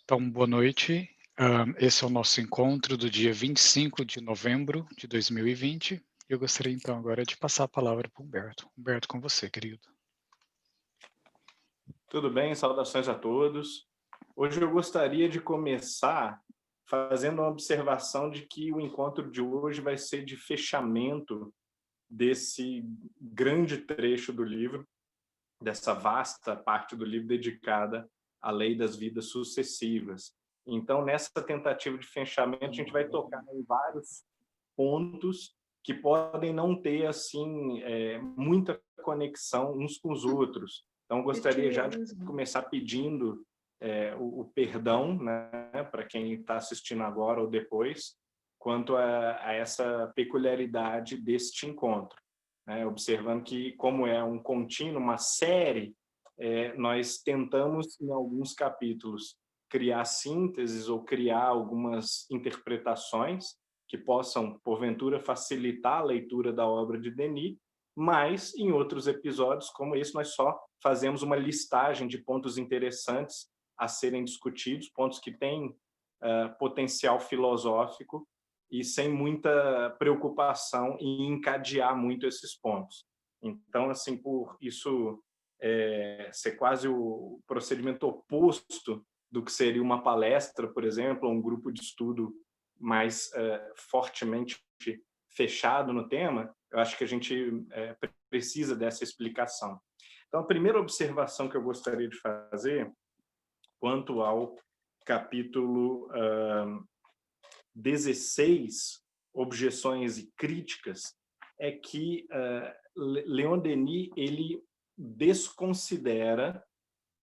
Então, boa noite. Esse é o nosso encontro do dia 25 de novembro de 2020. Eu gostaria, então, agora de passar a palavra para o Humberto. Humberto, com você, querido. Tudo bem? Saudações a todos. Hoje eu gostaria de começar fazendo uma observação de que o encontro de hoje vai ser de fechamento desse grande trecho do livro, dessa vasta parte do livro dedicada à lei das vidas sucessivas. Então, nessa tentativa de fechamento, a gente vai tocar em vários pontos que podem não ter assim muita conexão uns com os outros. Então, gostaria já de começar pedindo o perdão, né, para quem está assistindo agora ou depois, quanto a essa peculiaridade deste encontro. Observando que, como é um contínuo, uma série, nós tentamos, em alguns capítulos, criar sínteses ou criar algumas interpretações que possam, porventura, facilitar a leitura da obra de Denis, mas, em outros episódios, como esse, nós só fazemos uma listagem de pontos interessantes a serem discutidos, pontos que têm potencial filosófico, e sem muita preocupação em encadear muito esses pontos. Então, assim, por isso ser quase o procedimento oposto do que seria uma palestra, por exemplo, ou um grupo de estudo mais fortemente fechado no tema, eu acho que a gente precisa dessa explicação. Então, a primeira observação que eu gostaria de fazer, quanto ao capítulo 16, Objeções e Críticas, é que Leon Denis ele desconsidera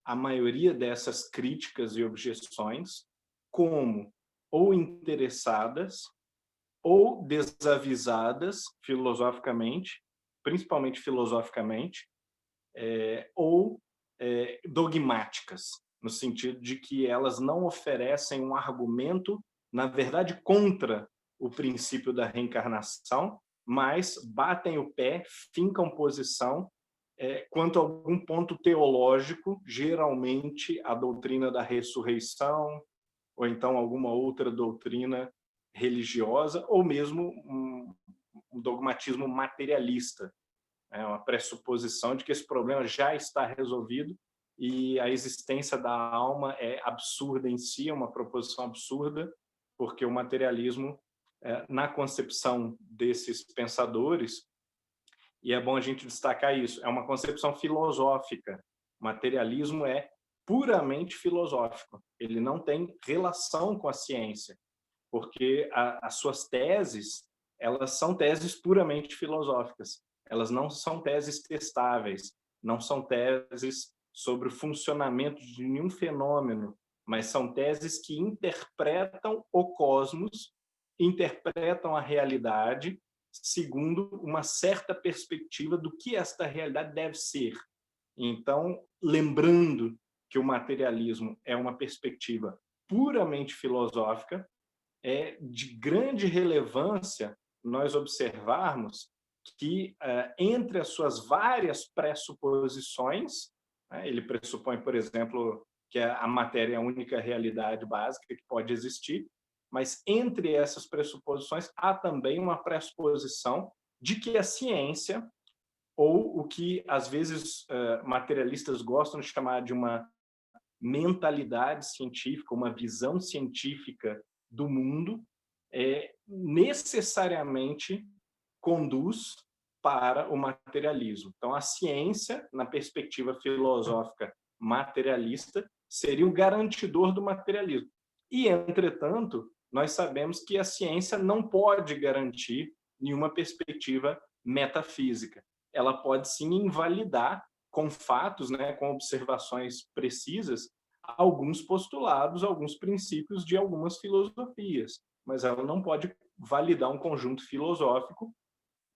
a maioria dessas críticas e objeções como ou interessadas ou desavisadas filosoficamente, principalmente filosoficamente, ou dogmáticas, no sentido de que elas não oferecem um argumento, na verdade, contra o princípio da reencarnação, mas batem o pé, fincam posição quanto a algum ponto teológico, geralmente a doutrina da ressurreição, ou então alguma outra doutrina religiosa, ou mesmo um dogmatismo materialista, uma pressuposição de que esse problema já está resolvido e a existência da alma é absurda em si, é uma proposição absurda, porque o materialismo, na concepção desses pensadores, e é bom a gente destacar isso, é uma concepção filosófica. O materialismo é puramente filosófico, ele não tem relação com a ciência, porque as suas teses, elas são teses puramente filosóficas, elas não são teses testáveis, não são teses sobre o funcionamento de nenhum fenômeno, mas são teses que interpretam o cosmos, interpretam a realidade segundo uma certa perspectiva do que esta realidade deve ser. Então, lembrando que o materialismo é uma perspectiva puramente filosófica, é de grande relevância nós observarmos que, entre as suas várias pressuposições, ele pressupõe, por exemplo, que a matéria é a única realidade básica que pode existir, mas entre essas pressuposições há também uma pressuposição de que a ciência, ou o que às vezes materialistas gostam de chamar de uma mentalidade científica, uma visão científica do mundo, necessariamente conduz para o materialismo. Então, a ciência, na perspectiva filosófica materialista, seria o garantidor do materialismo. E, entretanto, nós sabemos que a ciência não pode garantir nenhuma perspectiva metafísica. Ela pode, sim, invalidar com fatos, com observações precisas, alguns postulados, alguns princípios de algumas filosofias, mas ela não pode validar um conjunto filosófico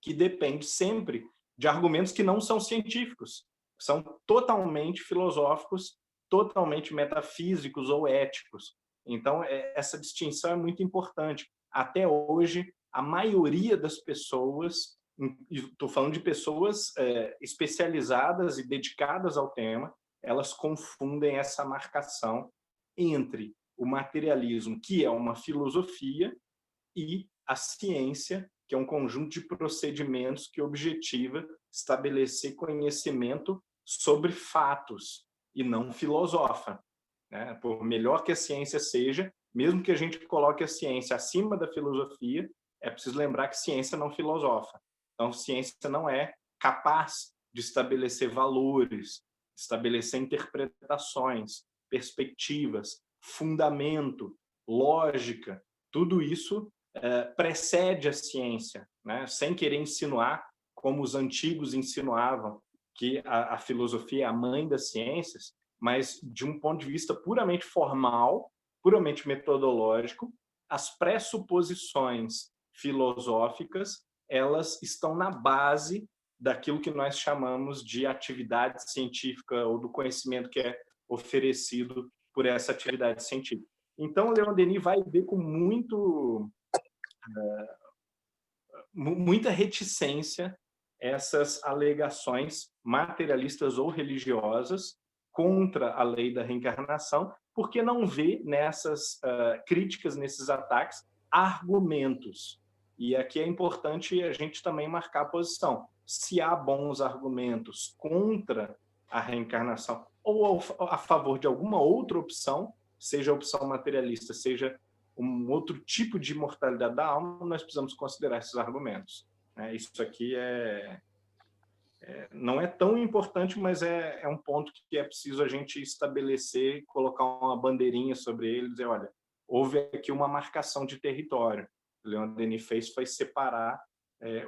que depende sempre de argumentos que não são científicos, são totalmente filosóficos, totalmente metafísicos ou éticos. Então, essa distinção é muito importante. Até hoje, a maioria das pessoas, estou falando de pessoas especializadas e dedicadas ao tema, elas confundem essa marcação entre o materialismo, que é uma filosofia, e a ciência, que é um conjunto de procedimentos que objetiva estabelecer conhecimento sobre fatos e não filosofa, né? Por melhor que a ciência seja, mesmo que a gente coloque a ciência acima da filosofia, é preciso lembrar que ciência não filosofa. Então, ciência não é capaz de estabelecer valores, estabelecer interpretações, perspectivas, fundamento, lógica. Tudo isso precede a ciência, né? Sem querer insinuar, como os antigos insinuavam, que a filosofia é a mãe das ciências, mas de um ponto de vista puramente formal, puramente metodológico, as pressuposições filosóficas, elas estão na base daquilo que nós chamamos de atividade científica ou do conhecimento que é oferecido por essa atividade científica. Então, Leon Denis vai ver com muita reticência essas alegações materialistas ou religiosas contra a lei da reencarnação, porque não vê nessas críticas, nesses ataques, argumentos. E aqui é importante a gente também marcar a posição. Se há bons argumentos contra a reencarnação ou a favor de alguma outra opção, seja a opção materialista, seja um outro tipo de imortalidade da alma, nós precisamos considerar esses argumentos. Isso aqui não é tão importante, mas é um ponto que é preciso a gente estabelecer, colocar uma bandeirinha sobre ele e dizer, olha, houve aqui uma marcação de território. O Leon Denis fez foi separar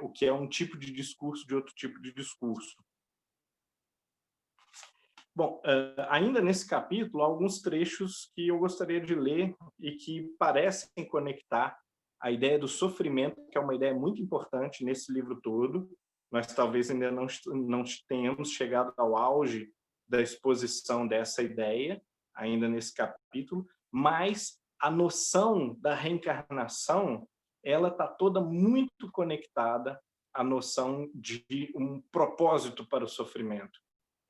o que é um tipo de discurso de outro tipo de discurso. Bom, ainda nesse capítulo, há alguns trechos que eu gostaria de ler e que parecem conectar a ideia do sofrimento, que é uma ideia muito importante nesse livro todo. Nós talvez ainda não tenhamos chegado ao auge da exposição dessa ideia, ainda nesse capítulo, mas a noção da reencarnação, ela está toda muito conectada à noção de um propósito para o sofrimento,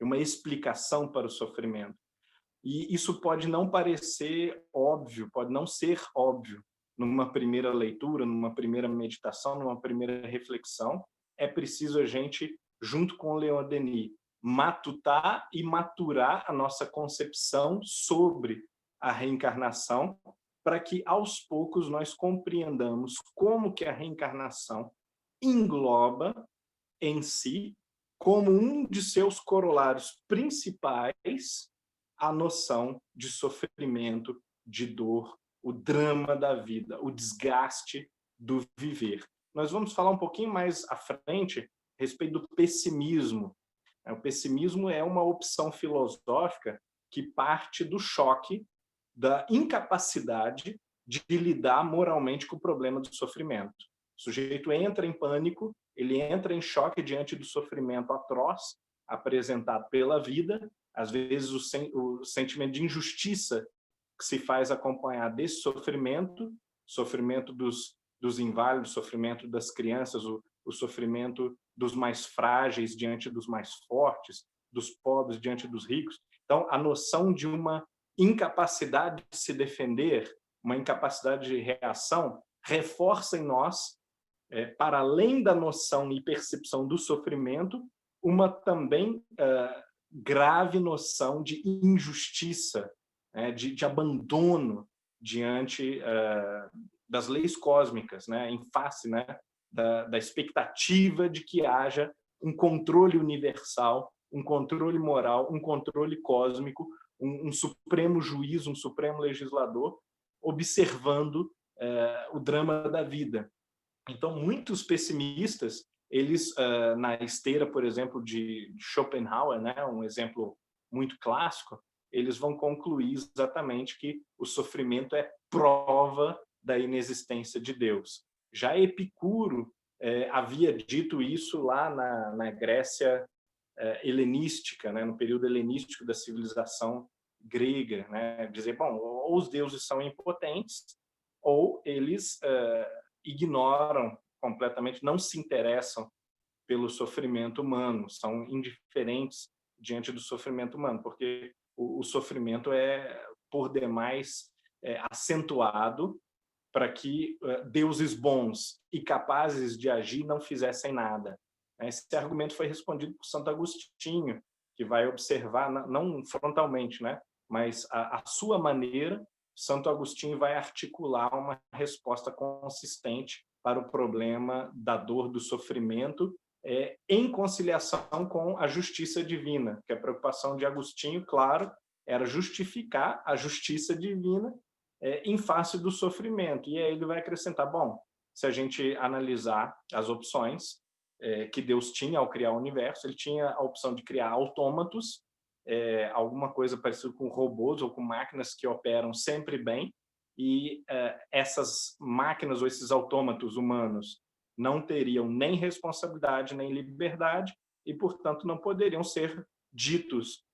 uma explicação para o sofrimento. E isso pode não parecer óbvio, pode não ser óbvio numa primeira leitura, numa primeira meditação, numa primeira reflexão. É preciso a gente, junto com o Leon Denis, matutar e maturar a nossa concepção sobre a reencarnação, para que, aos poucos, nós compreendamos como que a reencarnação engloba em si, como um de seus corolários principais, a noção de sofrimento, de dor, o drama da vida, o desgaste do viver. Nós vamos falar um pouquinho mais à frente a respeito do pessimismo. O pessimismo é uma opção filosófica que parte do choque, da incapacidade de lidar moralmente com o problema do sofrimento. O sujeito entra em pânico, ele entra em choque diante do sofrimento atroz apresentado pela vida, às vezes o sentimento de injustiça que se faz acompanhar desse sofrimento dos inválidos, sofrimento das crianças, o sofrimento dos mais frágeis diante dos mais fortes, dos pobres diante dos ricos. Então, a noção de uma incapacidade de se defender, uma incapacidade de reação, reforça em nós, para além da noção e percepção do sofrimento, uma também grave noção de injustiça, de abandono diante das leis cósmicas, em face da expectativa de que haja um controle universal, um controle moral, um controle cósmico, um supremo juiz, um supremo legislador, observando o drama da vida. Então, muitos pessimistas, eles, na esteira, por exemplo, de Schopenhauer, um exemplo muito clássico, eles vão concluir exatamente que o sofrimento é prova da inexistência de Deus. Já Epicuro havia dito isso lá na Grécia helenística, no período helenístico da civilização grega, dizer, bom, ou os deuses são impotentes, ou eles ignoram completamente, não se interessam pelo sofrimento humano, são indiferentes diante do sofrimento humano, porque o sofrimento é, por demais, acentuado para que deuses bons e capazes de agir não fizessem nada. Esse argumento foi respondido por Santo Agostinho, que vai observar, não frontalmente, né, mas a sua maneira, Santo Agostinho vai articular uma resposta consistente para o problema da dor, do sofrimento, em conciliação com a justiça divina, que a preocupação de Agostinho, claro, era justificar a justiça divina em face do sofrimento. E aí ele vai acrescentar, bom, se a gente analisar as opções que Deus tinha ao criar o universo, ele tinha a opção de criar autômatos, alguma coisa parecida com robôs ou com máquinas que operam sempre bem, e essas máquinas ou esses autômatos humanos não teriam nem responsabilidade nem liberdade e, portanto, não poderiam ser ditos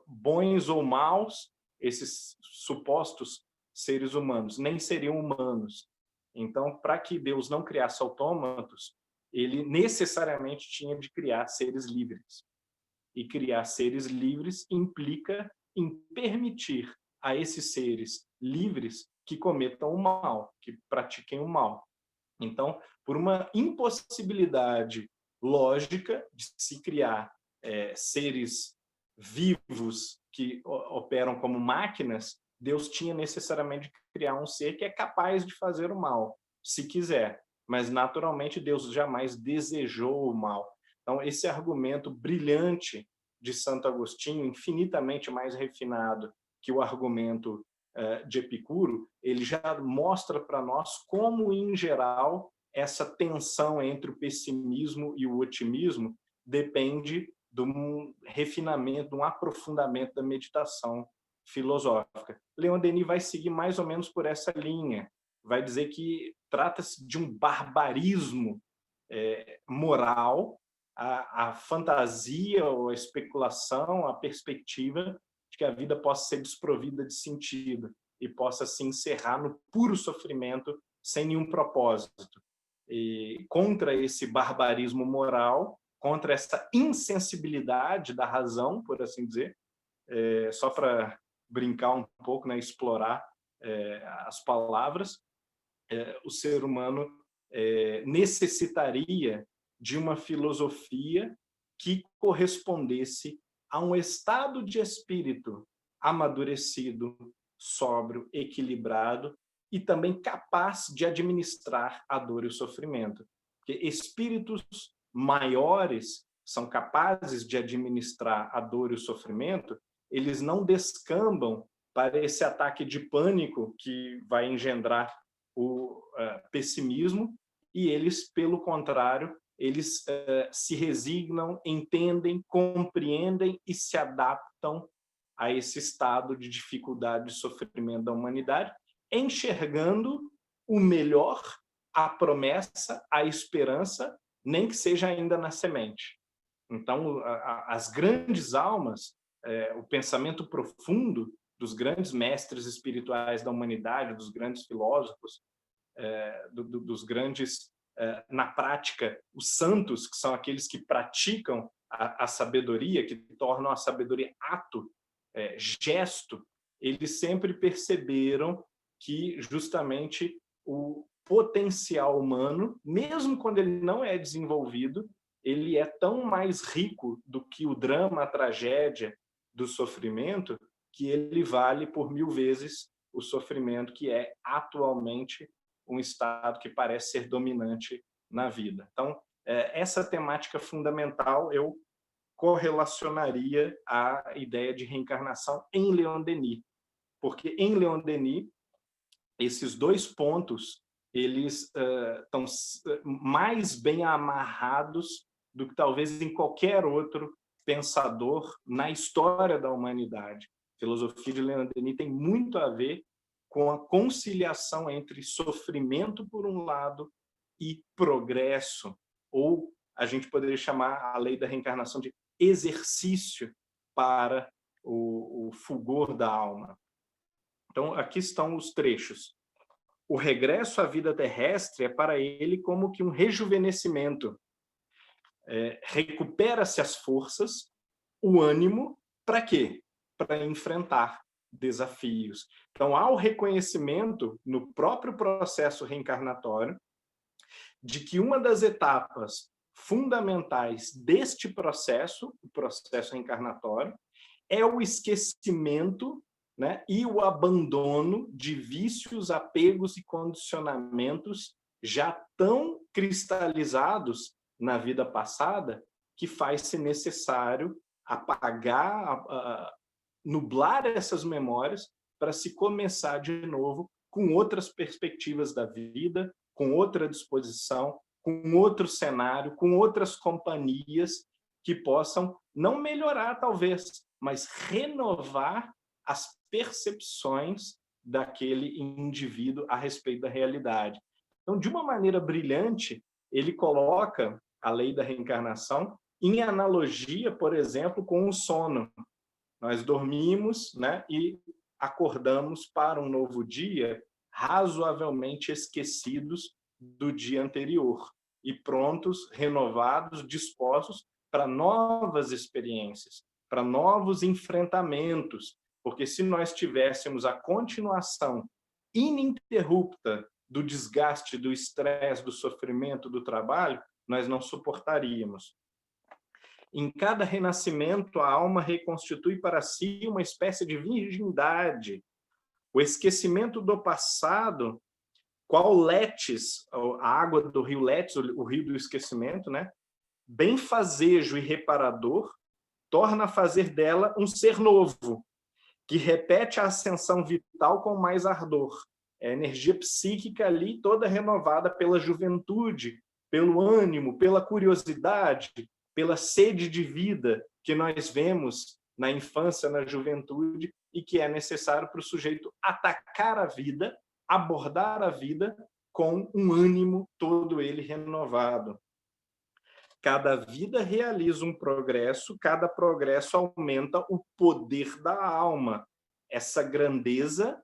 bons ou maus, esses supostos seres humanos, nem seriam humanos. Então, para que Deus não criasse autômatos, ele necessariamente tinha de criar seres livres. E criar seres livres implica em permitir a esses seres livres que cometam o mal, que pratiquem o mal. Então, por uma impossibilidade lógica de se criar seres vivos que operam como máquinas, Deus tinha necessariamente de criar um ser que é capaz de fazer o mal, se quiser. Mas, naturalmente, Deus jamais desejou o mal. Então, esse argumento brilhante de Santo Agostinho, infinitamente mais refinado que o argumento de Epicuro, ele já mostra para nós como, em geral, essa tensão entre o pessimismo e o otimismo depende de um refinamento, de um aprofundamento da meditação filosófica. Leon Denis vai seguir mais ou menos por essa linha, vai dizer que trata-se de um barbarismo moral, a fantasia ou a especulação, a perspectiva de que a vida possa ser desprovida de sentido e possa se encerrar no puro sofrimento sem nenhum propósito. E contra esse barbarismo moral, contra essa insensibilidade da razão, por assim dizer, só para brincar um pouco, né, explorar as palavras, o ser humano necessitaria de uma filosofia que correspondesse a um estado de espírito amadurecido, sóbrio, equilibrado e também capaz de administrar a dor e o sofrimento. Porque espíritos maiores são capazes de administrar a dor e o sofrimento, eles não descambam para esse ataque de pânico que vai engendrar o pessimismo, e eles, pelo contrário, eles se resignam, entendem, compreendem e se adaptam a esse estado de dificuldade e sofrimento da humanidade, enxergando o melhor, a promessa, a esperança, nem que seja ainda na semente. Então, as grandes almas, o pensamento profundo dos grandes mestres espirituais da humanidade, dos grandes filósofos, dos grandes, na prática, os santos, que são aqueles que praticam a sabedoria, que tornam a sabedoria ato, gesto, eles sempre perceberam que justamente o potencial humano, mesmo quando ele não é desenvolvido, ele é tão mais rico do que o drama, a tragédia do sofrimento, que ele vale por 1000 vezes o sofrimento que é atualmente um estado que parece ser dominante na vida. Então, essa temática fundamental eu correlacionaria à ideia de reencarnação em Leon Denis, porque em Leon Denis esses dois pontos eles estão mais bem amarrados do que talvez em qualquer outro pensador na história da humanidade. A filosofia de Leon Denis tem muito a ver com a conciliação entre sofrimento, por um lado, e progresso, ou a gente poderia chamar a lei da reencarnação de exercício para o fulgor da alma. Então, aqui estão os trechos. O regresso à vida terrestre é para ele como que um rejuvenescimento. Recupera-se as forças, o ânimo, para quê? Para enfrentar desafios. Então, há o reconhecimento no próprio processo reencarnatório de que uma das etapas fundamentais deste processo, o processo reencarnatório, é o esquecimento, né, e o abandono de vícios, apegos e condicionamentos já tão cristalizados na vida passada que faz-se necessário apagar, nublar essas memórias para se começar de novo com outras perspectivas da vida, com outra disposição, com outro cenário, com outras companhias que possam não melhorar, talvez, mas renovar as percepções daquele indivíduo a respeito da realidade. Então, de uma maneira brilhante, ele coloca a lei da reencarnação em analogia, por exemplo, com o sono. Nós dormimos, né, e acordamos para um novo dia, razoavelmente esquecidos do dia anterior e prontos, renovados, dispostos para novas experiências, para novos enfrentamentos, porque se nós tivéssemos a continuação ininterrupta do desgaste, do estresse, do sofrimento, do trabalho, nós não suportaríamos. Em cada renascimento, a alma reconstitui para si uma espécie de virgindade. O esquecimento do passado, qual Letes, a água do rio Letes, o rio do esquecimento, né? Benfazejo e reparador, torna a fazer dela um ser novo, que repete a ascensão vital com mais ardor. É a energia psíquica ali toda renovada pela juventude, pelo ânimo, pela curiosidade, pela sede de vida que nós vemos na infância, na juventude, e que é necessário para o sujeito atacar a vida, abordar a vida com um ânimo todo ele renovado. Cada vida realiza um progresso, cada progresso aumenta o poder da alma, essa grandeza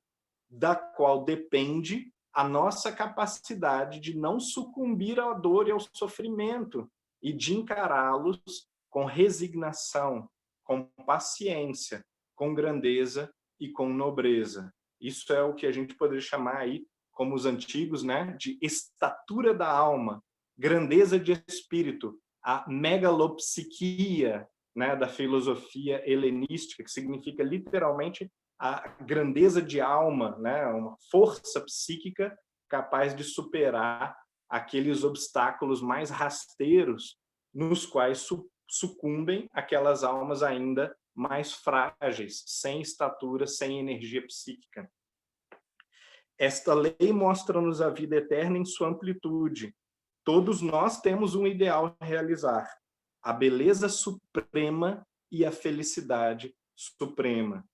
da qual depende a nossa capacidade de não sucumbir à dor e ao sofrimento e de encará-los com resignação, com paciência, com grandeza e com nobreza. Isso é o que a gente poderia chamar aí, como os antigos, né, de estatura da alma, grandeza de espírito, a megalopsiquia, né, da filosofia helenística, que significa literalmente a grandeza de alma, né, uma força psíquica capaz de superar aqueles obstáculos mais rasteiros nos quais sucumbem aquelas almas ainda mais frágeis, sem estatura, sem energia psíquica. Esta lei mostra-nos a vida eterna em sua amplitude. Todos nós temos um ideal a realizar, a beleza suprema e a felicidade suprema.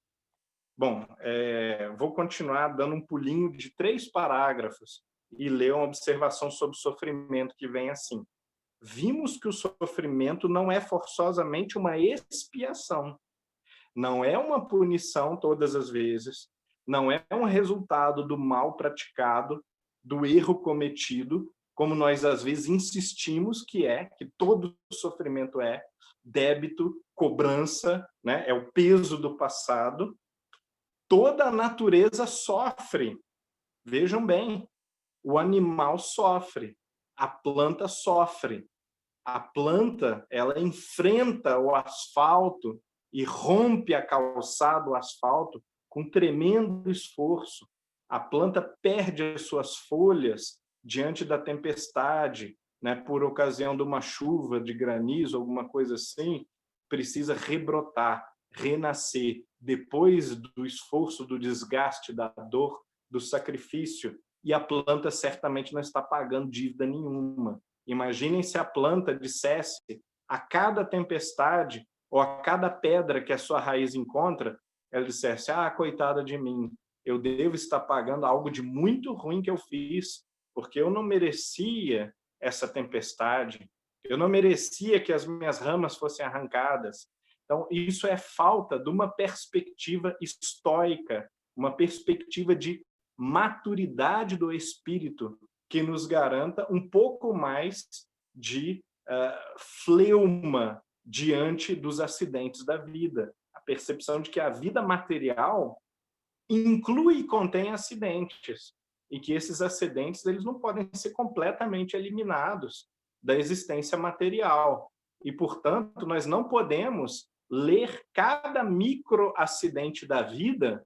Bom, vou continuar dando um pulinho de 3 parágrafos e ler uma observação sobre o sofrimento que vem assim. Vimos que o sofrimento não é forçosamente uma expiação, não é uma punição todas as vezes, não é um resultado do mal praticado, do erro cometido, como nós às vezes insistimos que todo sofrimento é débito, cobrança, né? É o peso do passado. Toda a natureza sofre. Vejam bem, o animal sofre, a planta sofre. A planta, ela enfrenta o asfalto e rompe a calçada, o asfalto, com tremendo esforço. A planta perde as suas folhas diante da tempestade, né, por ocasião de uma chuva, de granizo, alguma coisa assim, precisa rebrotar, renascer, depois do esforço, do desgaste, da dor, do sacrifício. E a planta certamente não está pagando dívida nenhuma. Imaginem se a planta dissesse a cada tempestade ou a cada pedra que a sua raiz encontra, ela dissesse, coitada de mim, eu devo estar pagando algo de muito ruim que eu fiz, porque eu não merecia essa tempestade, eu não merecia que as minhas ramas fossem arrancadas. Então, isso é falta de uma perspectiva estoica, uma perspectiva de maturidade do espírito que nos garanta um pouco mais de fleuma diante dos acidentes da vida. A percepção de que a vida material inclui e contém acidentes, e que esses acidentes eles não podem ser completamente eliminados da existência material. E, portanto, nós não podemos ler cada microacidente da vida.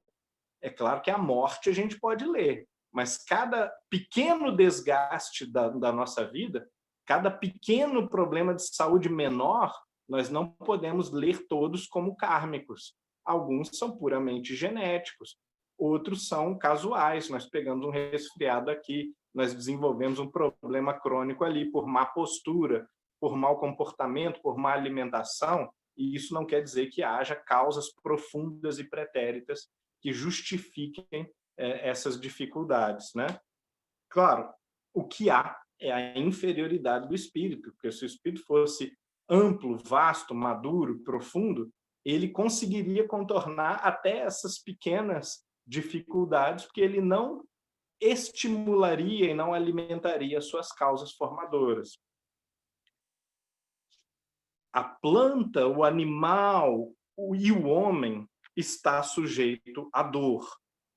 É claro que a morte a gente pode ler, mas cada pequeno desgaste da nossa vida, cada pequeno problema de saúde menor, nós não podemos ler todos como kármicos. Alguns são puramente genéticos, outros são casuais. Nós pegamos um resfriado aqui, nós desenvolvemos um problema crônico ali por má postura, por mau comportamento, por má alimentação, e isso não quer dizer que haja causas profundas e pretéritas que justifiquem essas dificuldades, né? Claro, o que há é a inferioridade do espírito, porque se o espírito fosse amplo, vasto, maduro, profundo, ele conseguiria contornar até essas pequenas dificuldades, porque ele não estimularia e não alimentaria suas causas formadoras. A planta, o animal e o homem está sujeito à dor.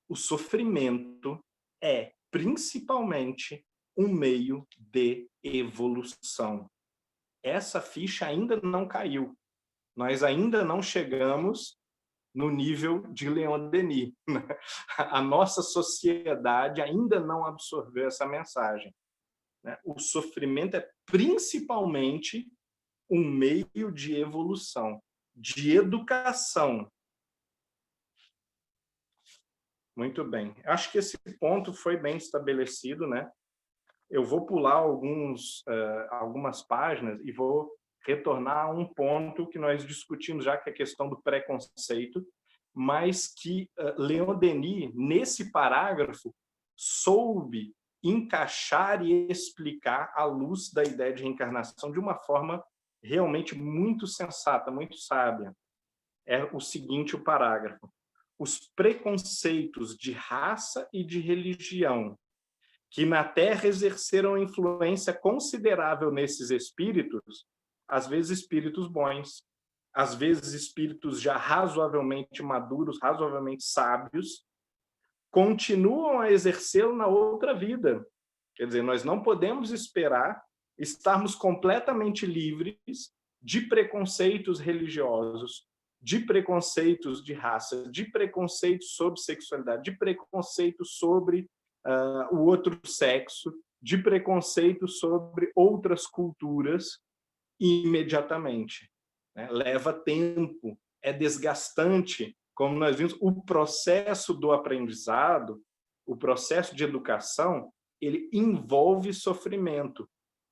O sofrimento é, principalmente, um meio de evolução. Essa ficha ainda não caiu. Nós ainda não chegamos no nível de Leon Denis. A nossa sociedade ainda não absorveu essa mensagem. O sofrimento é principalmente um meio de evolução, de educação. Muito bem. Acho que esse ponto foi bem estabelecido, né? Eu vou pular algumas páginas e vou retornar a um ponto que nós discutimos já, que é a questão do preconceito, mas que Leon Denis, nesse parágrafo, soube encaixar e explicar à luz da ideia de reencarnação de uma forma realmente muito sensata, muito sábia. É o seguinte, o parágrafo: os preconceitos de raça e de religião que na Terra exerceram influência considerável nesses espíritos, às vezes espíritos bons, às vezes espíritos já razoavelmente maduros, razoavelmente sábios, continuam a exercê-lo na outra vida. Quer dizer, nós não podemos esperar estarmos completamente livres de preconceitos religiosos, de preconceitos de raça, de preconceitos sobre sexualidade, de preconceitos sobre o outro sexo, de preconceitos sobre outras culturas imediatamente. Né? Leva tempo, é desgastante, como nós vimos, o processo do aprendizado, o processo de educação, ele envolve sofrimento,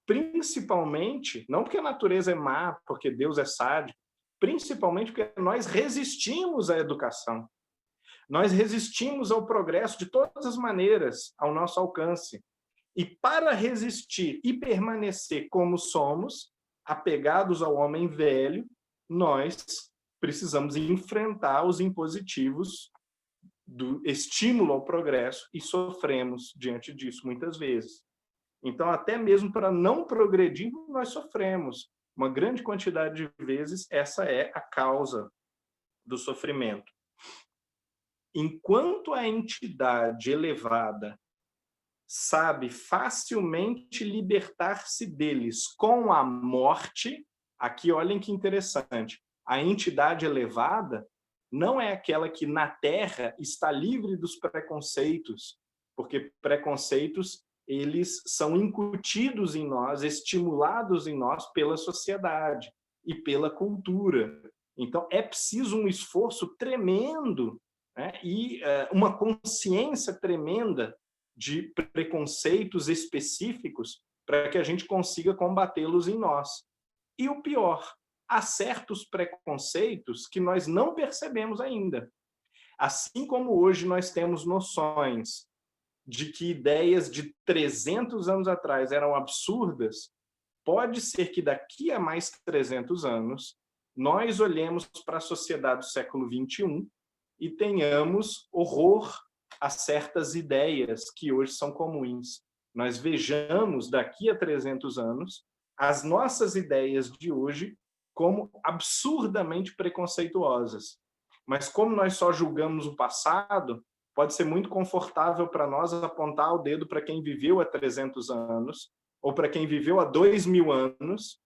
principalmente, não porque a natureza é má, porque Deus é sádico, principalmente porque nós resistimos à educação. Nós resistimos ao progresso de todas as maneiras ao nosso alcance. E para resistir e permanecer como somos, apegados ao homem velho, nós precisamos enfrentar os impositivos do estímulo ao progresso e sofremos diante disso muitas vezes. Então, até mesmo para não progredir, nós sofremos. Uma grande quantidade de vezes, essa é a causa do sofrimento. Enquanto a entidade elevada sabe facilmente libertar-se deles com a morte, aqui olhem que interessante, a entidade elevada não é aquela que na Terra está livre dos preconceitos, porque preconceitos eles são incutidos em nós, estimulados em nós pela sociedade e pela cultura. Então, é preciso um esforço tremendo, né? E uma consciência tremenda de preconceitos específicos para que a gente consiga combatê-los em nós. E o pior, há certos preconceitos que nós não percebemos ainda. Assim como hoje nós temos noções de que ideias de 300 anos atrás eram absurdas, pode ser que daqui a mais 300 anos nós olhemos para a sociedade do século XXI e tenhamos horror a certas ideias que hoje são comuns. Nós vejamos daqui a 300 anos as nossas ideias de hoje como absurdamente preconceituosas. Mas como nós só julgamos o passado, pode ser muito confortável para nós apontar o dedo para quem viveu há 300 anos, ou para quem viveu há 2000 anos,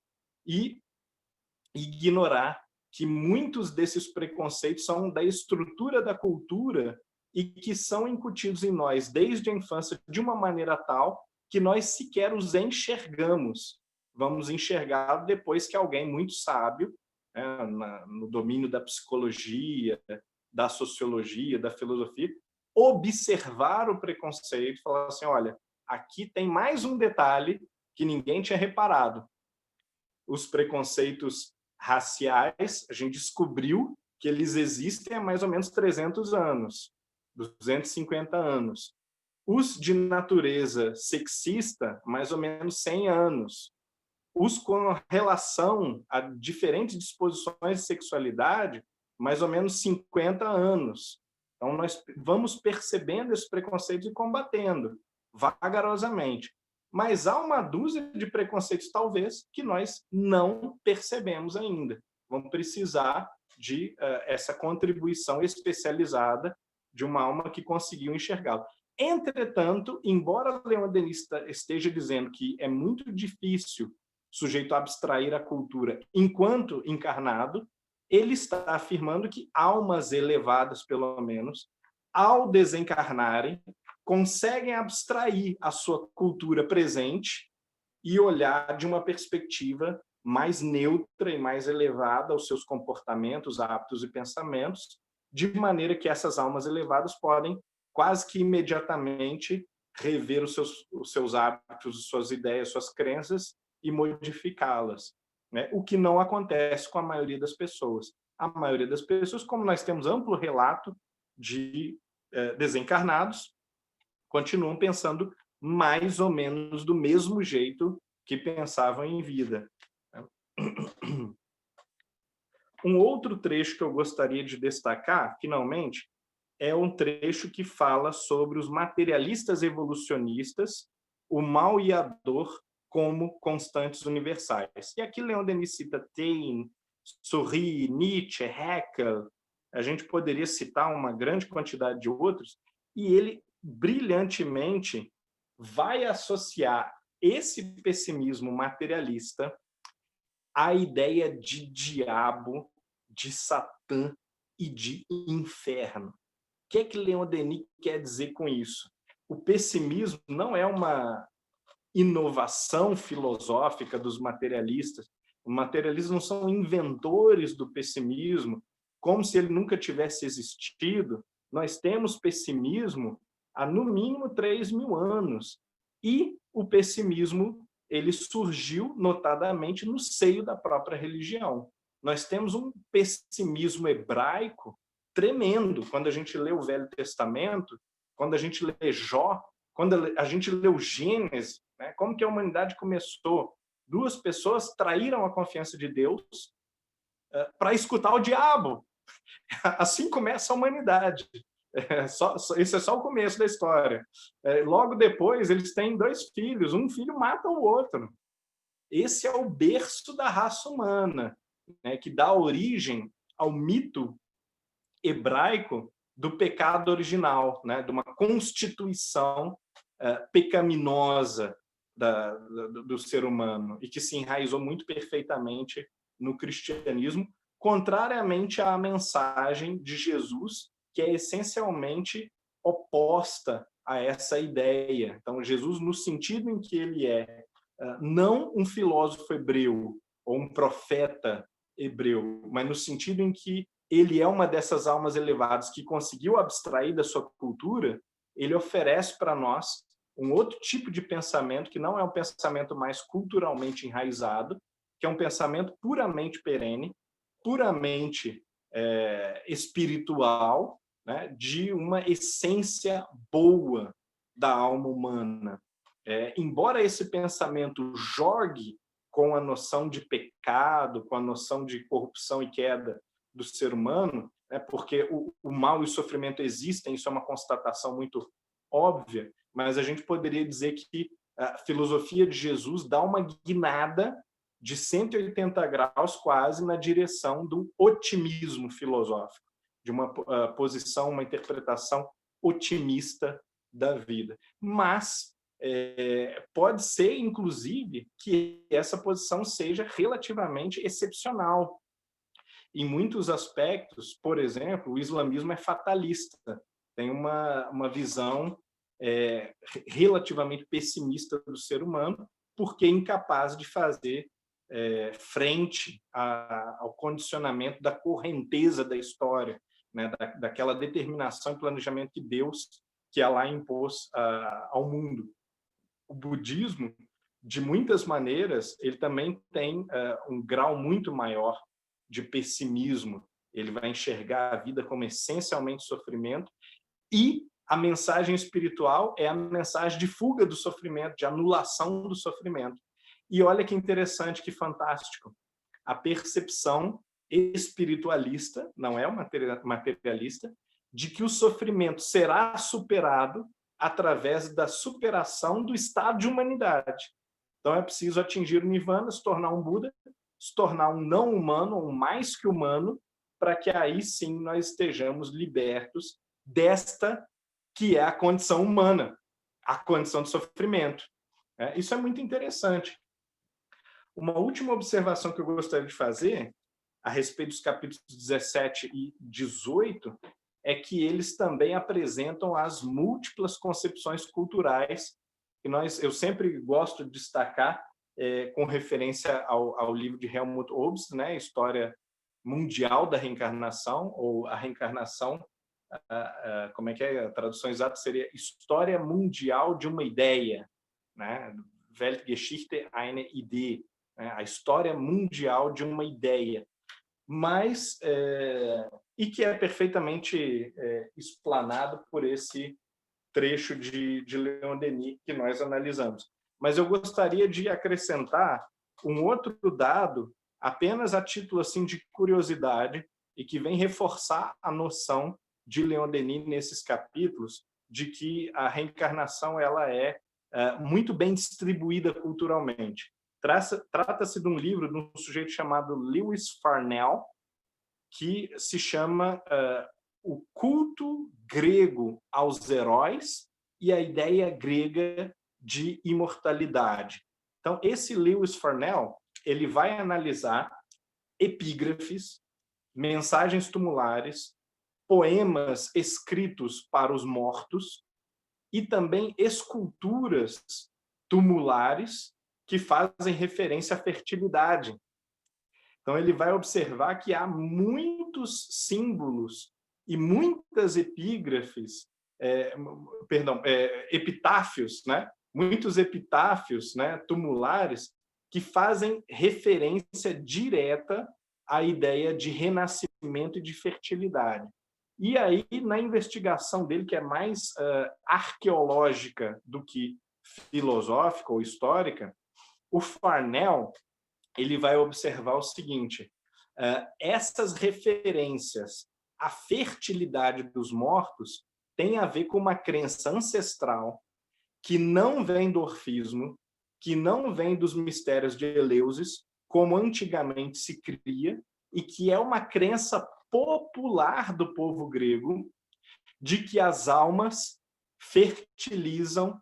e ignorar que muitos desses preconceitos são da estrutura da cultura e que são incutidos em nós desde a infância de uma maneira tal que nós sequer os enxergamos. Vamos enxergar depois que alguém muito sábio, no domínio da psicologia, da sociologia, da filosofia, observar o preconceito e falar assim, olha, aqui tem mais um detalhe que ninguém tinha reparado. Os preconceitos raciais, a gente descobriu que eles existem há mais ou menos 300 anos, 250 anos. Os de natureza sexista, mais ou menos 100 anos. Os com relação a diferentes disposições de sexualidade, mais ou menos 50 anos. Então, nós vamos percebendo esse preconceito e combatendo, vagarosamente. Mas há uma dúzia de preconceitos, talvez, que nós não percebemos ainda. Vamos precisar de essa contribuição especializada de uma alma que conseguiu enxergá-lo. Entretanto, embora Leon Denis esteja dizendo que é muito difícil o sujeito abstrair a cultura enquanto encarnado, ele está afirmando que almas elevadas, pelo menos, ao desencarnarem, conseguem abstrair a sua cultura presente e olhar de uma perspectiva mais neutra e mais elevada aos seus comportamentos, hábitos e pensamentos, de maneira que essas almas elevadas podem quase que imediatamente rever os seus hábitos, suas ideias, suas crenças e modificá-las, né? O que não acontece com a maioria das pessoas. A maioria das pessoas, como nós temos amplo relato de desencarnados, continuam pensando mais ou menos do mesmo jeito que pensavam em vida. Um outro trecho que eu gostaria de destacar, finalmente, é um trecho que fala sobre os materialistas evolucionistas, o mal e a dor como constantes universais. E aqui Leon Denis cita Taine, Surri, Nietzsche, Haeckel, a gente poderia citar uma grande quantidade de outros, e ele brilhantemente vai associar esse pessimismo materialista à ideia de diabo, de Satã e de inferno. O que Leon Denis quer dizer com isso? O pessimismo não é uma inovação filosófica dos materialistas. Os materialistas não são inventores do pessimismo, como se ele nunca tivesse existido. Nós temos pessimismo há, no mínimo, 3.000 anos. E o pessimismo ele surgiu, notadamente, no seio da própria religião. Nós temos um pessimismo hebraico tremendo. Quando a gente lê o Velho Testamento, quando a gente lê Jó, quando a gente lê o Gênesis, né, como que a humanidade começou? 2 pessoas traíram a confiança de Deus para escutar o diabo. Assim começa a humanidade. Esse é só o começo da história. Logo depois, eles têm 2 filhos. Um filho mata o outro. Esse é o berço da raça humana, né, que dá origem ao mito hebraico do pecado original, né, de uma constituição pecaminosa do ser humano e que se enraizou muito perfeitamente no cristianismo, contrariamente à mensagem de Jesus, que é essencialmente oposta a essa ideia. Então, Jesus, no sentido em que ele é não um filósofo hebreu ou um profeta hebreu, mas no sentido em que ele é uma dessas almas elevadas que conseguiu abstrair da sua cultura, ele oferece para nós um outro tipo de pensamento que não é um pensamento mais culturalmente enraizado, que é um pensamento puramente perene, puramente espiritual, né, de uma essência boa da alma humana. Embora esse pensamento jogue com a noção de pecado, com a noção de corrupção e queda do ser humano, porque o mal e o sofrimento existem, isso é uma constatação muito óbvia, mas a gente poderia dizer que a filosofia de Jesus dá uma guinada de 180 graus quase na direção do otimismo filosófico, de uma posição, uma interpretação otimista da vida. Mas pode ser, inclusive, que essa posição seja relativamente excepcional. Em muitos aspectos, por exemplo, o islamismo é fatalista, tem uma visão relativamente pessimista do ser humano, porque é incapaz de fazer frente ao condicionamento da correnteza da história, né, daquela determinação e planejamento de Deus que Allah impôs ao mundo. O budismo, de muitas maneiras, ele também tem um grau muito maior de pessimismo. Ele vai enxergar a vida como essencialmente sofrimento, e a mensagem espiritual é a mensagem de fuga do sofrimento, de anulação do sofrimento. E olha que interessante, que fantástico. A percepção espiritualista, não é materialista, de que o sofrimento será superado através da superação do estado de humanidade. Então é preciso atingir o Nirvana, se tornar um Buda, se tornar um não humano, um mais que humano, para que aí sim nós estejamos libertos desta que é a condição humana, a condição de sofrimento. Isso é muito interessante. Uma última observação que eu gostaria de fazer a respeito dos capítulos 17 e 18 é que eles também apresentam as múltiplas concepções culturais que eu sempre gosto de destacar com referência ao livro de Helmut Obst, né, História Mundial da Reencarnação, ou a Reencarnação, como é que é? A tradução exata seria História Mundial de uma Ideia, né? Weltgeschichte einer Idee, né? A história mundial de uma ideia. Mas, e que é perfeitamente explanado por esse trecho de Leon Denis que nós analisamos. Mas eu gostaria de acrescentar um outro dado, apenas a título assim, de curiosidade, e que vem reforçar a noção de Leon Denis nesses capítulos, de que a reencarnação ela é muito bem distribuída culturalmente. Trata-se de um livro de um sujeito chamado Lewis Farnell, que se chama O Culto Grego aos Heróis e a Ideia Grega de Imortalidade. Então, esse Lewis Farnell ele vai analisar epígrafes, mensagens tumulares, poemas escritos para os mortos e também esculturas tumulares que fazem referência à fertilidade. Então, ele vai observar que há muitos símbolos e muitas epígrafes, epitáfios, né? Muitos epitáfios, né, tumulares que fazem referência direta à ideia de renascimento e de fertilidade. E aí, na investigação dele, que é mais arqueológica do que filosófica ou histórica, o Farnell ele vai observar o seguinte: essas referências à fertilidade dos mortos têm a ver com uma crença ancestral que não vem do orfismo, que não vem dos mistérios de Eleusis, como antigamente se cria, e que é uma crença popular do povo grego de que as almas fertilizam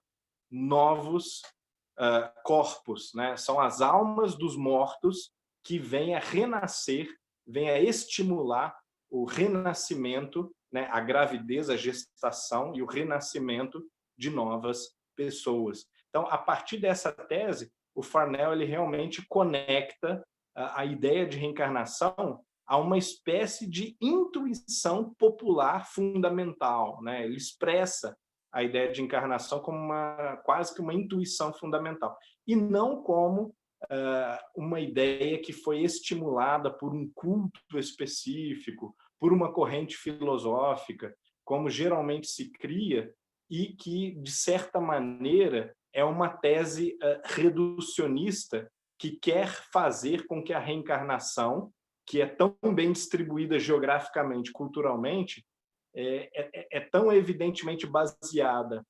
novos corpos, né? São as almas dos mortos que vêm a renascer, vêm a estimular o renascimento, né? A gravidez, a gestação e o renascimento de novas pessoas. Então, a partir dessa tese, o Farnell ele realmente conecta a ideia de reencarnação a uma espécie de intuição popular fundamental, né? Ele expressa a ideia de encarnação como quase que uma intuição fundamental, e não como uma ideia que foi estimulada por um culto específico, por uma corrente filosófica, como geralmente se cria, e que, de certa maneira, é uma tese reducionista que quer fazer com que a reencarnação, que é tão bem distribuída geograficamente, culturalmente, é tão evidentemente baseada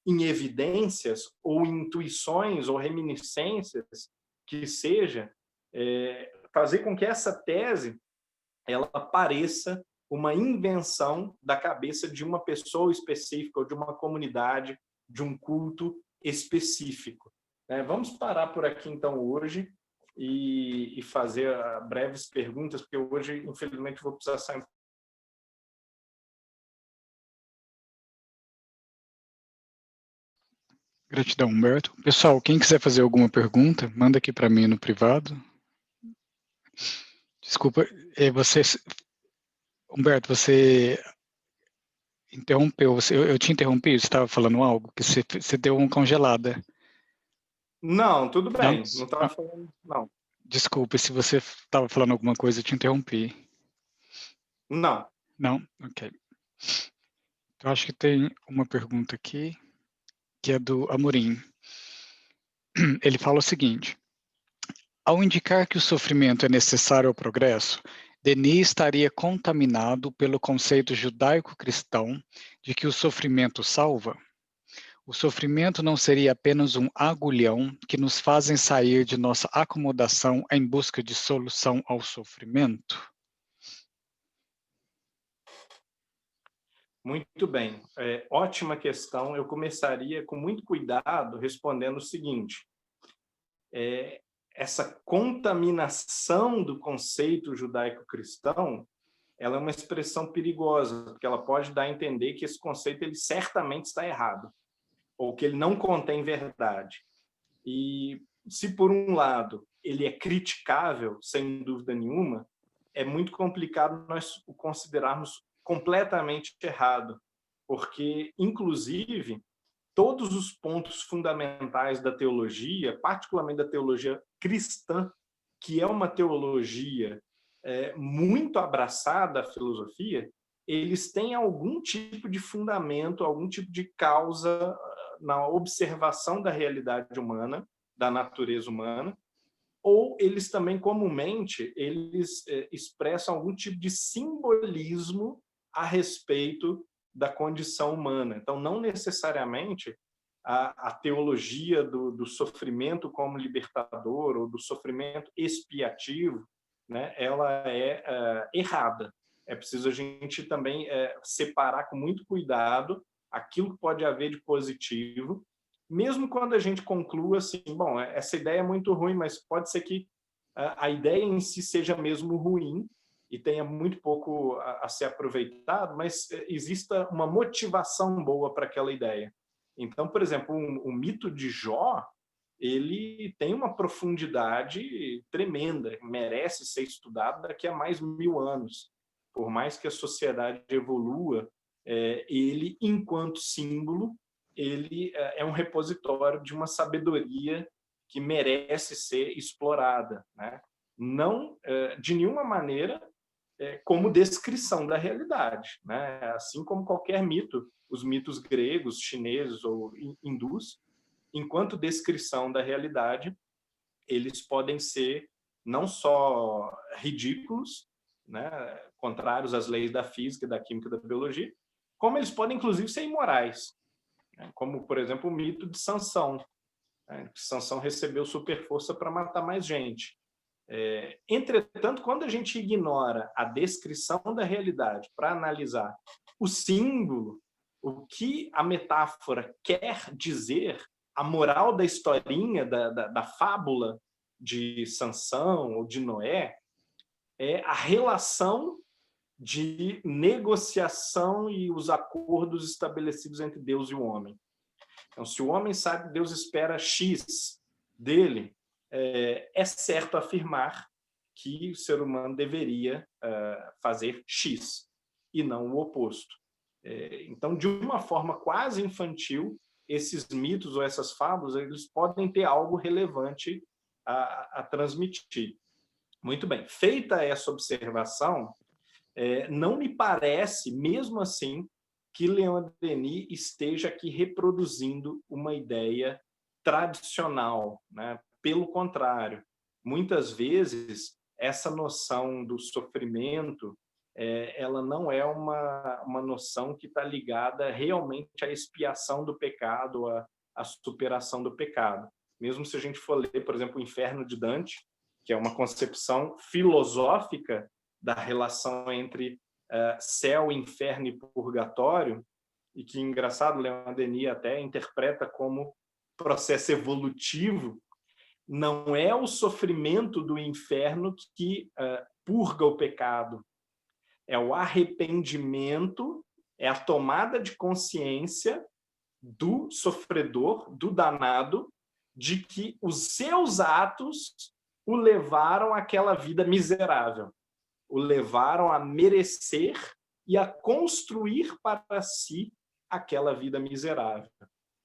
em evidências ou intuições ou reminiscências que seja, fazer com que essa tese ela pareça uma invenção da cabeça de uma pessoa específica ou de uma comunidade, de um culto específico. Vamos parar por aqui, então, hoje e fazer breves perguntas, porque hoje, infelizmente, vou precisar sair. Gratidão, Humberto. Pessoal, quem quiser fazer alguma pergunta, manda aqui para mim no privado. Desculpa, Humberto, você interrompeu, eu te interrompi, você estava falando algo, que você deu uma congelada. Não, tudo Não? bem, não estava falando, não. Desculpe, se você estava falando alguma coisa, eu te interrompi. Não. Não? Ok. Eu acho que tem uma pergunta aqui, que é do Amorim. Ele fala o seguinte: ao indicar que o sofrimento é necessário ao progresso, Denis estaria contaminado pelo conceito judaico-cristão de que o sofrimento salva? O sofrimento não seria apenas um agulhão que nos fazem sair de nossa acomodação em busca de solução ao sofrimento? Muito bem, ótima questão. Eu começaria com muito cuidado respondendo o seguinte: essa contaminação do conceito judaico-cristão, ela é uma expressão perigosa, porque ela pode dar a entender que esse conceito ele certamente está errado, ou que ele não contém verdade. E se, por um lado, ele é criticável, sem dúvida nenhuma, é muito complicado nós o considerarmos completamente errado, porque, inclusive, todos os pontos fundamentais da teologia, particularmente da teologia cristã, que é uma teologia muito abraçada à filosofia, eles têm algum tipo de fundamento, algum tipo de causa na observação da realidade humana, da natureza humana, ou eles também, comumente, eles expressam algum tipo de simbolismo a respeito da condição humana. Então, não necessariamente a teologia do sofrimento como libertador ou do sofrimento expiativo, né, ela é errada. É preciso a gente também separar com muito cuidado aquilo que pode haver de positivo, mesmo quando a gente conclua assim, bom, essa ideia é muito ruim, mas pode ser que a ideia em si seja mesmo ruim e tenha muito pouco a ser aproveitado, mas exista uma motivação boa para aquela ideia. Então, por exemplo, o mito de Jó, ele tem uma profundidade tremenda, merece ser estudado daqui a mais 1000 anos. Por mais que a sociedade evolua, ele, enquanto símbolo, ele é um repositório de uma sabedoria que merece ser explorada, né? Não, de nenhuma maneira, como descrição da realidade, né? Assim como qualquer mito, os mitos gregos, chineses ou hindus, enquanto descrição da realidade, eles podem ser não só ridículos, né, contrários às leis da física, da química e da biologia, como eles podem, inclusive, ser imorais, né? Como, por exemplo, o mito de Sansão, né? Sansão recebeu super força para matar mais gente. Entretanto, quando a gente ignora a descrição da realidade para analisar o símbolo, o que a metáfora quer dizer, a moral da historinha, da fábula de Sansão ou de Noé, é a relação de negociação e os acordos estabelecidos entre Deus e o homem. Então, se o homem sabe que Deus espera X dele, é certo afirmar que o ser humano deveria fazer X e não o oposto. Então, de uma forma quase infantil, esses mitos ou essas fábulas, eles podem ter algo relevante a transmitir. Muito bem. Feita essa observação, não me parece, mesmo assim, que Leon Denis esteja aqui reproduzindo uma ideia tradicional, né? Pelo contrário, muitas vezes essa noção do sofrimento ela não é uma noção que está ligada realmente à expiação do pecado, à superação do pecado. Mesmo se a gente for ler, por exemplo, o Inferno de Dante, que é uma concepção filosófica da relação entre céu, inferno e purgatório, e que, engraçado, Leon Denis até interpreta como processo evolutivo, não é o sofrimento do inferno que purga o pecado, é o arrependimento, é a tomada de consciência do sofredor, do danado, de que os seus atos o levaram àquela vida miserável, o levaram a merecer e a construir para si aquela vida miserável.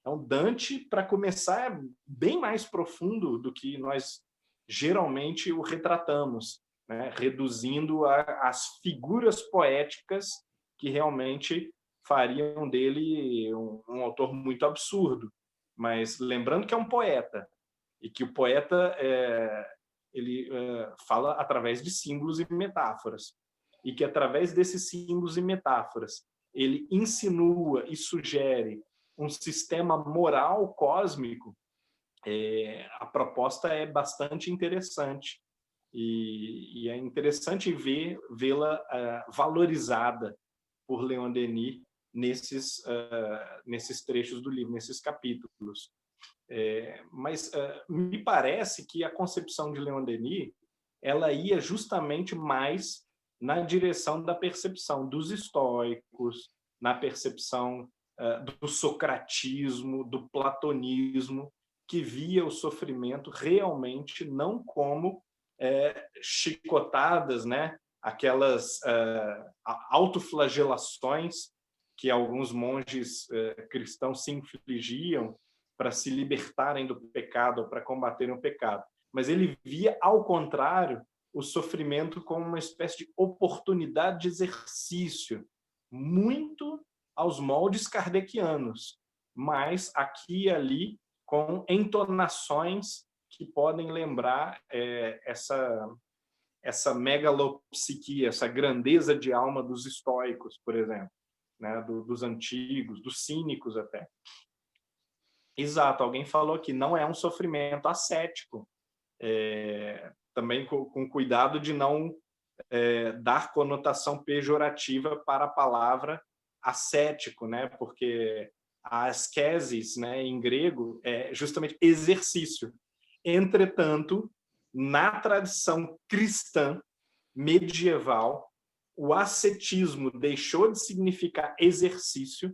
Então, Dante, para começar, é bem mais profundo do que nós geralmente o retratamos, né? Reduzindo às figuras poéticas que realmente fariam dele um autor muito absurdo. Mas lembrando que é um poeta, e que o poeta ele fala através de símbolos e metáforas, e que através desses símbolos e metáforas ele insinua e sugere um sistema moral cósmico. A proposta é bastante interessante, e é interessante vê-la valorizada por Leon Denis nesses trechos do livro, nesses capítulos. Mas me parece que a concepção de Leon Denis ela ia justamente mais na direção da percepção dos estoicos, na percepção do socratismo, do platonismo, que via o sofrimento realmente não como chicotadas, né? Aquelas autoflagelações que alguns monges cristãos se infligiam para se libertarem do pecado, para combaterem o pecado. Mas ele via, ao contrário, o sofrimento como uma espécie de oportunidade de exercício, muito aos moldes kardecianos, mas aqui e ali com entonações que podem lembrar essa megalopsiquia, essa grandeza de alma dos estoicos, por exemplo, né? Dos antigos, dos cínicos até. Exato, alguém falou que não é um sofrimento ascético, também com cuidado de não dar conotação pejorativa para a palavra ascético, né? Porque a ascesis, né, em grego, é justamente exercício. Entretanto, na tradição cristã medieval, o ascetismo deixou de significar exercício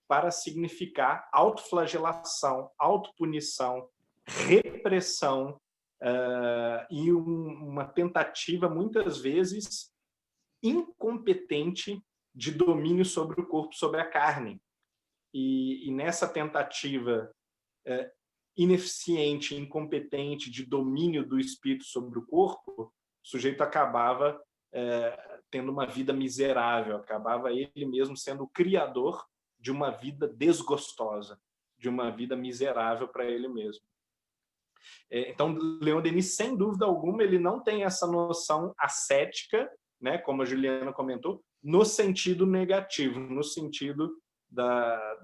para significar autoflagelação, autopunição, repressão e uma tentativa, muitas vezes, incompetente de domínio sobre o corpo, sobre a carne. E nessa tentativa ineficiente, incompetente de domínio do espírito sobre o corpo, o sujeito acabava tendo uma vida miserável, acabava ele mesmo sendo o criador de uma vida desgostosa, de uma vida miserável para ele mesmo. Então, Leon Denis, sem dúvida alguma, ele não tem essa noção ascética, né, como a Juliana comentou, no sentido negativo, no sentido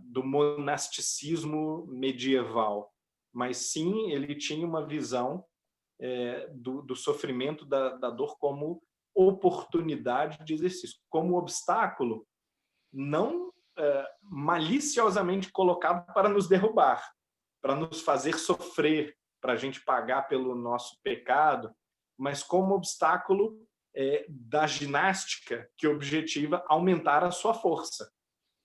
do monasticismo medieval. Mas sim, ele tinha uma visão do sofrimento, da dor como oportunidade de exercício, como obstáculo não maliciosamente colocado para nos derrubar, para nos fazer sofrer, para a gente pagar pelo nosso pecado, mas como obstáculo da ginástica que objetiva aumentar a sua força.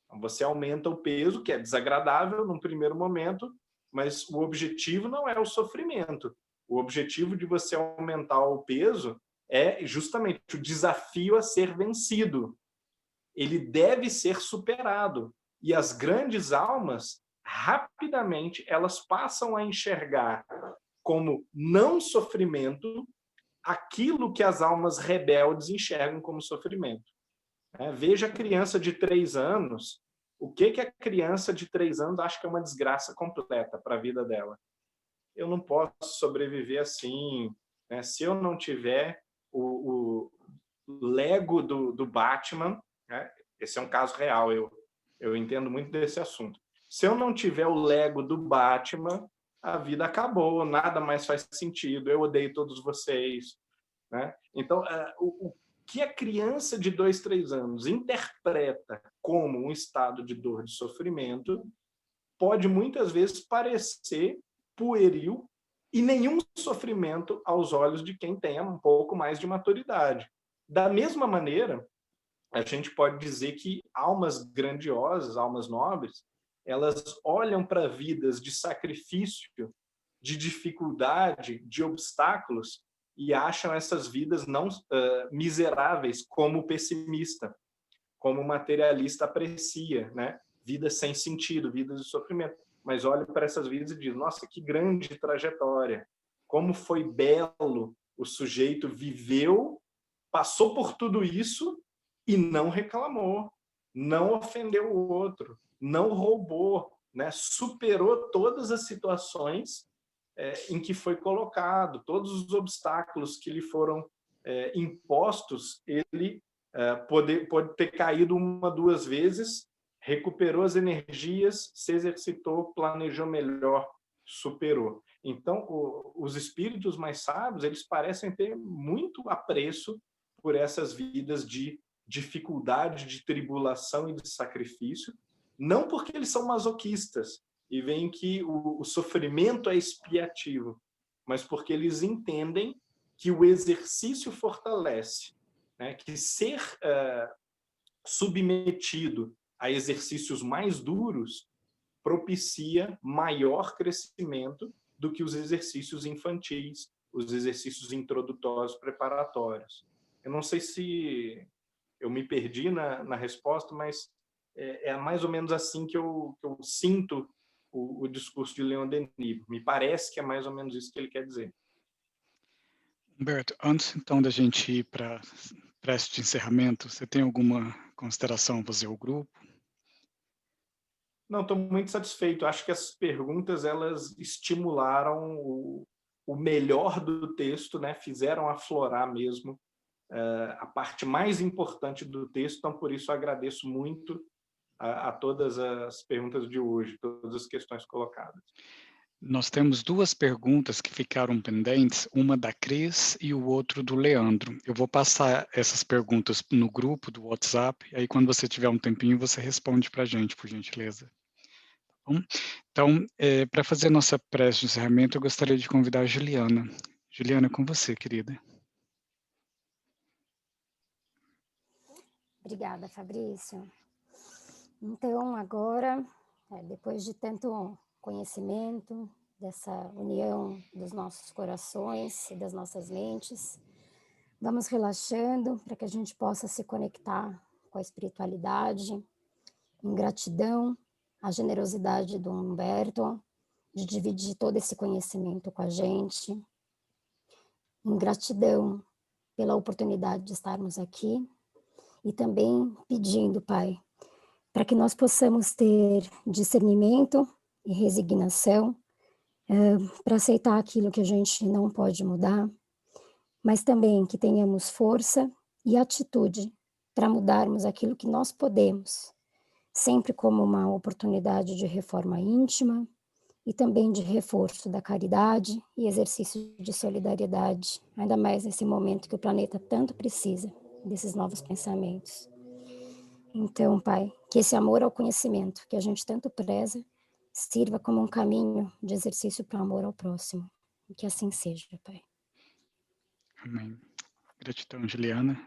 Então, você aumenta o peso, que é desagradável num primeiro momento, mas o objetivo não é o sofrimento. O objetivo de você aumentar o peso é justamente o desafio a ser vencido. Ele deve ser superado. E as grandes almas, rapidamente, elas passam a enxergar como não sofrimento aquilo que as almas rebeldes enxergam como sofrimento. Veja a criança de 3 anos, o que a criança de 3 anos acha que é uma desgraça completa para a vida dela. Eu não posso sobreviver assim, né? Se eu não tiver o Lego do Batman, né? Esse é um caso real, eu entendo muito desse assunto. Se eu não tiver o Lego do Batman, a vida acabou, nada mais faz sentido, eu odeio todos vocês, né? Então, que a criança de 2, 3 anos interpreta como um estado de dor, de sofrimento, pode muitas vezes parecer pueril e nenhum sofrimento aos olhos de quem tenha um pouco mais de maturidade. Da mesma maneira, a gente pode dizer que almas grandiosas, almas nobres, elas olham para vidas de sacrifício, de dificuldade, de obstáculos, e acham essas vidas não miseráveis, como o pessimista, como o materialista aprecia, né? Vidas sem sentido, vidas de sofrimento. Mas olha para essas vidas e diz, nossa, que grande trajetória, como foi belo o sujeito viveu, passou por tudo isso e não reclamou, não ofendeu o outro, não roubou, né? Superou todas as situações em que foi colocado, todos os obstáculos que lhe foram impostos, ele pode ter caído 1, 2 vezes, recuperou as energias, se exercitou, planejou melhor, superou. Então, os espíritos mais sábios, eles parecem ter muito apreço por essas vidas de dificuldade, de tribulação e de sacrifício, não porque eles são masoquistas e veem que o sofrimento é expiativo, mas porque eles entendem que o exercício fortalece, né? Que ser submetido a exercícios mais duros propicia maior crescimento do que os exercícios infantis, os exercícios introdutórios preparatórios. Eu não sei se eu me perdi na resposta, mas é mais ou menos assim que eu sinto o discurso de Leon Denis. Me parece que é mais ou menos isso que ele quer dizer. Humberto, antes então da gente ir para prece de encerramento, você tem alguma consideração a fazer ao grupo? Não, estou muito satisfeito. Acho que as perguntas elas estimularam o melhor do texto, né? Fizeram aflorar mesmo a parte mais importante do texto. Então, por isso, eu agradeço muito a todas as perguntas de hoje, todas as questões colocadas. Nós temos 2 perguntas que ficaram pendentes, uma da Cris e o outro do Leandro. Eu vou passar essas perguntas no grupo do WhatsApp, e aí quando você tiver um tempinho, você responde para a gente, por gentileza. Tá bom? Então, para fazer a nossa prece de encerramento, eu gostaria de convidar a Juliana. Juliana, é com você, querida. Obrigada, Fabrício. Então, agora, depois de tanto conhecimento, dessa união dos nossos corações e das nossas mentes, vamos relaxando para que a gente possa se conectar com a espiritualidade, em gratidão à generosidade do Humberto, de dividir todo esse conhecimento com a gente, em gratidão pela oportunidade de estarmos aqui, e também pedindo, Pai, para que nós possamos ter discernimento e resignação para aceitar aquilo que a gente não pode mudar, mas também que tenhamos força e atitude para mudarmos aquilo que nós podemos, sempre como uma oportunidade de reforma íntima e também de reforço da caridade e exercício de solidariedade, ainda mais nesse momento que o planeta tanto precisa desses novos pensamentos. Então, Pai, que esse amor ao conhecimento que a gente tanto preza sirva como um caminho de exercício para o amor ao próximo. E que assim seja, Pai. Amém. Gratidão, Juliana.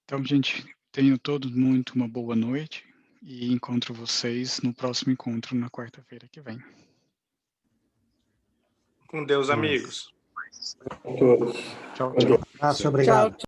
Então, gente, tenham todos muito uma boa noite e encontro vocês no próximo encontro na quarta-feira que vem. Com Deus, amigos. Tchau, Obrigado. tchau. Obrigado.